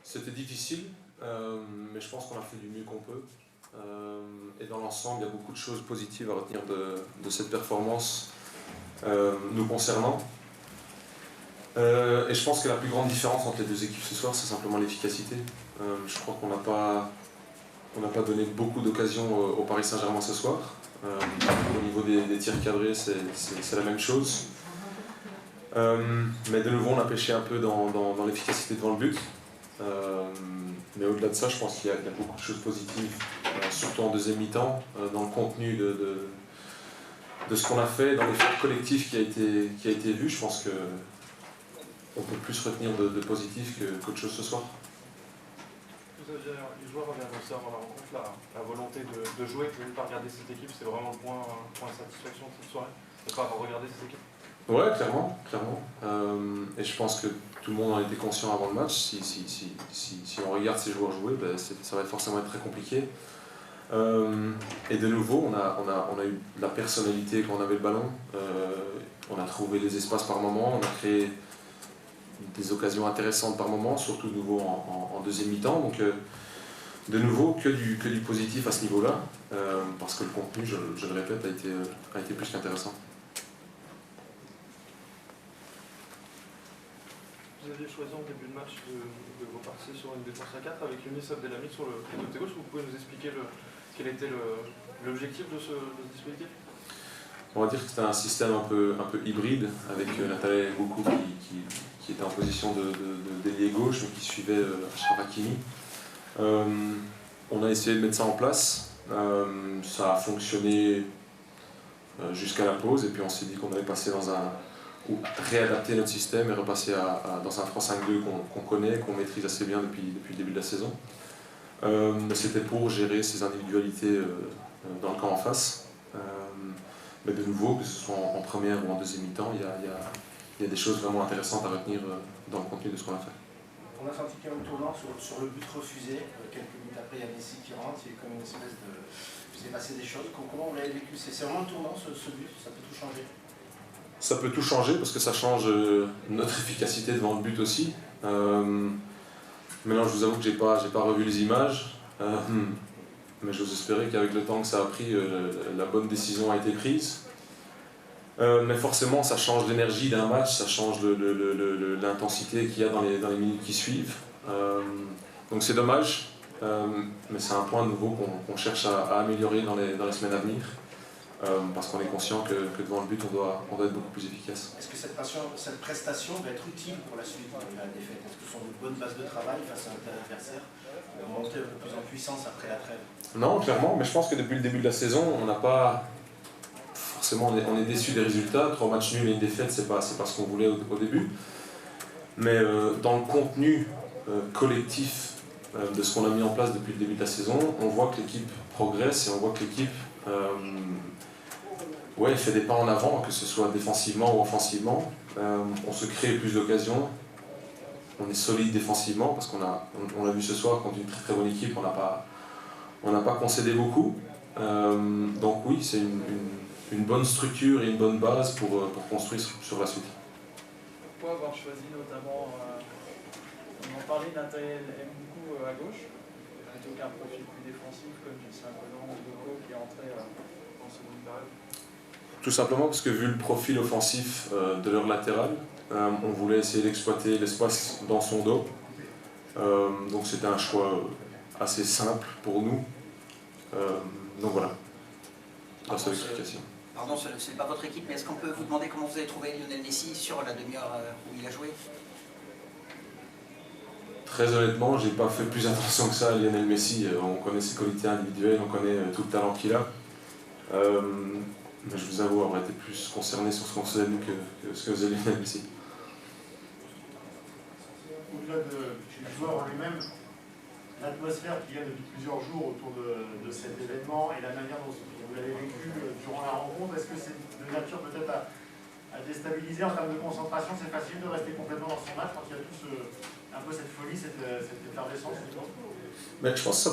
C'était difficile, mais je pense qu'on a fait du mieux qu'on peut. Et dans l'ensemble, il y a beaucoup de choses positives à retenir de cette performance nous concernant. Et je pense que la plus grande différence entre les deux équipes ce soir, c'est simplement l'efficacité. Je crois qu'on n'a pas donné beaucoup d'occasions au Paris Saint-Germain ce soir. Au niveau des tirs cadrés, c'est la même chose. Mais de nouveau, on a pêché un peu dans l'efficacité devant le but. Mais au-delà de ça, je pense qu'il y a beaucoup de choses positives, surtout en deuxième mi-temps, dans le contenu de ce qu'on a fait, dans l'effort collectif qui a été vu. Je pense qu'on peut plus retenir de positif qu'autre chose ce soir. Vous avez les joueurs avaient annoncé avant la rencontre la volonté de jouer, de ne pas regarder cette équipe, c'est vraiment le point de satisfaction de cette soirée, de ne pas regarder cette équipe. Ouais, clairement. Et je pense que tout le monde en était conscient avant le match. Si on regarde ces joueurs jouer, ben ça va forcément être très compliqué. Et de nouveau, on a eu de la personnalité quand on avait le ballon. On a trouvé des espaces par moment, on a créé des occasions intéressantes par moment, surtout de nouveau en deuxième mi-temps. Donc de nouveau, que du positif à ce niveau-là, parce que le contenu, je le répète, a été plus qu'intéressant. Vous aviez choisi en début de match de repartir sur une défense à 4 avec Younis Abdelhamid sur le côté gauche. Vous pouvez nous expliquer quel était l'objectif de ce dispositif? On va dire que c'était un système un peu hybride, avec Nathanaël Mboku qui était en position d'ailier gauche, mais qui suivait Achraf Hakimi. On a essayé de mettre ça en place. Ça a fonctionné jusqu'à la pause, et puis on s'est dit qu'on allait passer ou réadapter notre système et repasser dans un 3-5-2 qu'on connaît, qu'on maîtrise assez bien depuis le début de la saison. C'était pour gérer ces individualités dans le camp en face. Mais de nouveau, que ce soit en première ou en deuxième mi-temps, il y a des choses vraiment intéressantes à retenir dans le contenu de ce qu'on a fait. On a senti qu'il y a un tournant sur le but refusé. Quelques minutes après, il y a Messi qui rentre, il y a comme une espèce de... Il s'est passé des choses. Comment vous l'avez vécu? C'est vraiment un tournant ce but? Ça peut tout changer? Ça peut tout changer parce que ça change notre efficacité devant le but aussi. Maintenant, je vous avoue que j'ai pas revu les images, mais j'ose espérer qu'avec le temps que ça a pris, la bonne décision a été prise. Mais forcément, ça change l'énergie d'un match, ça change l'intensité qu'il y a dans les minutes qui suivent. Donc c'est dommage, mais c'est un point nouveau qu'on cherche à améliorer dans les semaines à venir. Parce qu'on est conscient que devant le but, on doit être beaucoup plus efficace. Est-ce que cette prestation va être utile pour la suite de la défaite? Est-ce que ce sont de bonnes bases de travail face à un tel adversaire, monter un peu plus en puissance après la trêve? Non, clairement, mais je pense que depuis le début de la saison, on n'a pas... Forcément, on est déçu des résultats. 3 matchs nuls et une défaite, c'est pas ce qu'on voulait au début. Mais dans le contenu collectif de ce qu'on a mis en place depuis le début de la saison, on voit que l'équipe progresse et on voit que l'équipe... il fait des pas en avant, que ce soit défensivement ou offensivement. On se crée plus d'occasions. On est solide défensivement parce qu'on l'a vu ce soir contre une très très bonne équipe. On n'a pas concédé beaucoup. Donc oui, c'est une bonne structure et une bonne base pour construire sur la suite. Pourquoi avoir choisi notamment, on en parlait, Nathanaël Mboku à gauche, plutôt qu'un profil plus défensif comme Saint-Collant ou Boko qui est entré en seconde période? Tout simplement parce que vu le profil offensif de leur latéral, on voulait essayer d'exploiter l'espace dans son dos. Donc c'était un choix assez simple pour nous. Donc voilà, la seule explication. Pardon, ce n'est pas votre équipe, mais est-ce qu'on peut vous demander comment vous avez trouvé Lionel Messi sur la demi-heure où il a joué? Très honnêtement, j'ai pas fait plus attention que ça à Lionel Messi. On connaît ses qualités individuelles, on connaît tout le talent qu'il a. Mais je vous avoue avoir été plus concerné sur ce qu'on faisait nous que ce que faisait Lionel Messi. Au-delà du joueur en lui-même, l'atmosphère qu'il y a depuis plusieurs jours autour de cet événement et la manière dont vous l'avez vécu durant la rencontre, est-ce que c'est de nature peut-être à déstabiliser en termes de concentration? C'est facile de rester complètement dans son match quand il y a un peu cette folie, cette effervescence? Mais je pense que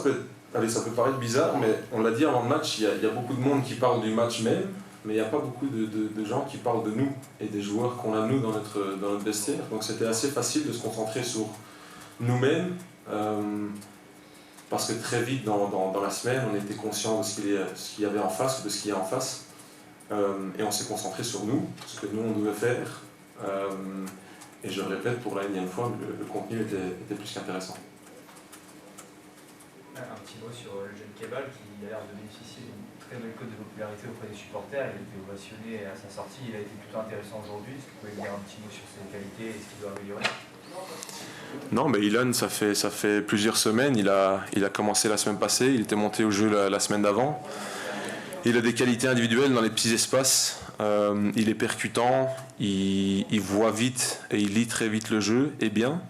ça peut paraître bizarre, mais on l'a dit avant le match, il y a beaucoup de monde qui parle du match même, mais il n'y a pas beaucoup de gens qui parlent de nous et des joueurs qu'on a nous dans notre vestiaire. Donc c'était assez facile de se concentrer sur nous-mêmes parce que très vite dans la semaine, on était conscient de ce qu'il y avait en face, de ce qu'il y a en face, et on s'est concentré sur nous, ce que nous on devait faire. Et je le répète pour la énième fois, le contenu était plus qu'intéressant. Un petit mot sur le jeune Kebal qui a l'air de bénéficier d'une très belle cote de popularité auprès des supporters. Il a été ovationné à sa sortie, il a été plutôt intéressant aujourd'hui. Est-ce que vous pouvez me dire un petit mot sur ses qualités et ce qu'il doit améliorer? Non, mais Ilan, ça fait plusieurs semaines. Il a commencé la semaine passée, il était monté au jeu la semaine d'avant. Il a des qualités individuelles dans les petits espaces. Il est percutant, il voit vite et il lit très vite le jeu et bien.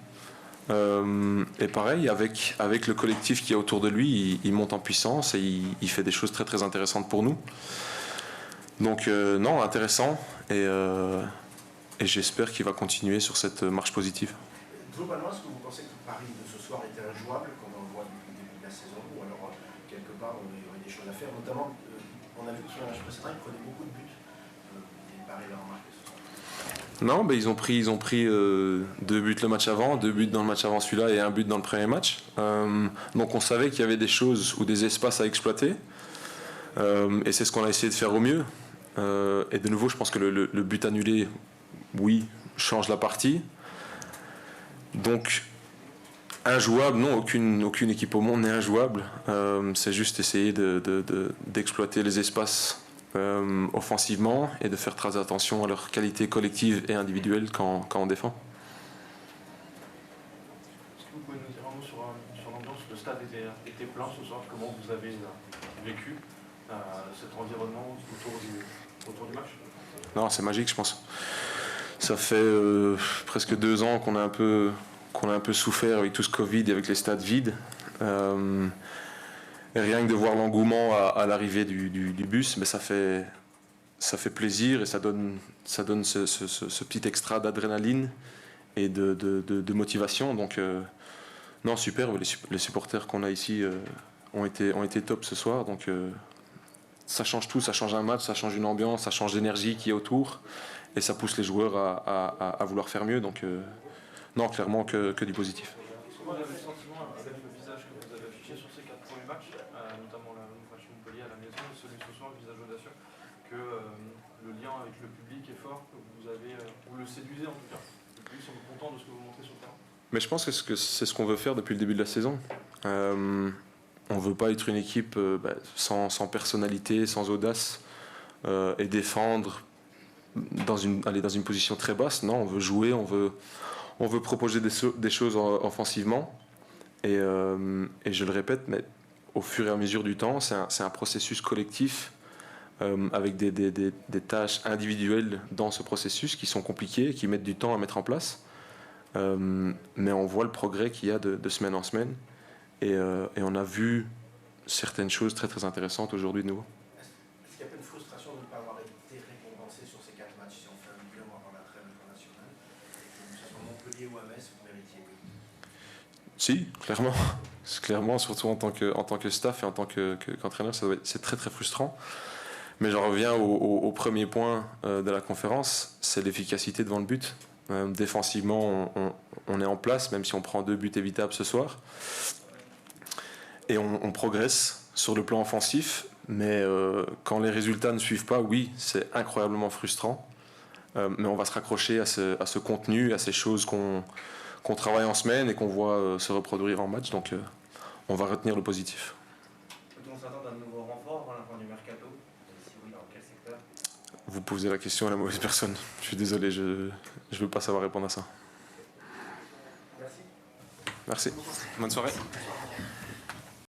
Et pareil, avec le collectif qui est autour de lui, il monte en puissance et il fait des choses très très intéressantes pour nous. Donc non, intéressant et j'espère qu'il va continuer sur cette marche positive. Globalement, est-ce que vous pensez que le pari de ce soir était injouable, comme on le voit depuis le début de la saison, ou alors quelque part il y aurait des choses à faire, notamment on a vu que sur le match précédent, ils prenaient beaucoup de buts. Les paris leur marqué ce soir. Non, ils ont pris 2 buts le match avant, 2 buts dans le match avant celui-là et 1 but dans le premier match. Donc on savait qu'il y avait des choses ou des espaces à exploiter. Et c'est ce qu'on a essayé de faire au mieux. Et de nouveau, je pense que le but annulé, oui, change la partie. Donc, injouable, non, aucune équipe au monde n'est injouable. C'est juste essayer d'exploiter les espaces offensivement et de faire très attention à leur qualité collective et individuelle quand on défend. Est-ce que vous pouvez nous dire un mot sur l'ambiance? Le stade était plein ce soir. Comment vous avez vécu cet environnement autour du match? Non, c'est magique, je pense. Ça fait presque 2 ans qu'on a un peu souffert avec tout ce Covid et avec les stades vides. Et rien que de voir l'engouement à l'arrivée du bus, mais ça fait plaisir et ça donne ce petit extra d'adrénaline et de motivation. Donc non, super. Les supporters qu'on a ici ont été top ce soir. Donc ça change tout, ça change un match, ça change une ambiance, ça change l'énergie qui est autour. Et ça pousse les joueurs à vouloir faire mieux. Donc non, clairement que du positif. Vous avez le sentiment, avec le visage que vous avez affiché sur ces 4 premiers matchs, notamment le match Montpellier à la maison et celui de ce soir, le visage audacieux, que le lien avec le public est fort, que vous le séduisez en tout cas. Le public semble content de ce que vous montrez sur le terrain. Mais je pense que c'est ce qu'on veut faire depuis le début de la saison. On ne veut pas être une équipe sans personnalité, sans audace et défendre aller dans une position très basse. Non, on veut jouer, on veut proposer des choses offensivement. Et je le répète, mais au fur et à mesure du temps, c'est un processus collectif avec des tâches individuelles dans ce processus qui sont compliquées, qui mettent du temps à mettre en place. Mais on voit le progrès qu'il y a de semaine en semaine. Et on a vu certaines choses très très intéressantes aujourd'hui de nouveau. Est-ce qu'il y a pas une frustration de ne pas avoir été récompensé sur ces 4 matchs si on fait un bilan avant la trêve internationale? Que ce soit Montpellier ou Metz, vous méritiez mieux? Si, clairement. Clairement, surtout en tant que staff et en tant qu'entraîneur, c'est très très frustrant. Mais j'en reviens au premier point de la conférence, c'est l'efficacité devant le but. Défensivement, on est en place, même si on prend 2 buts évitables ce soir. Et on progresse sur le plan offensif, mais quand les résultats ne suivent pas, oui, c'est incroyablement frustrant. Mais on va se raccrocher à ce contenu, à ces choses qu'on travaille en semaine et qu'on voit se reproduire en match. Donc on va retenir le positif. Peut-on s'attendre à un nouveau renfort avant la fin du mercato? Si oui, dans quel secteur? Vous posez la question à la mauvaise personne. Je suis désolé, je ne veux pas savoir répondre à ça. Merci. Merci. Bonne soirée.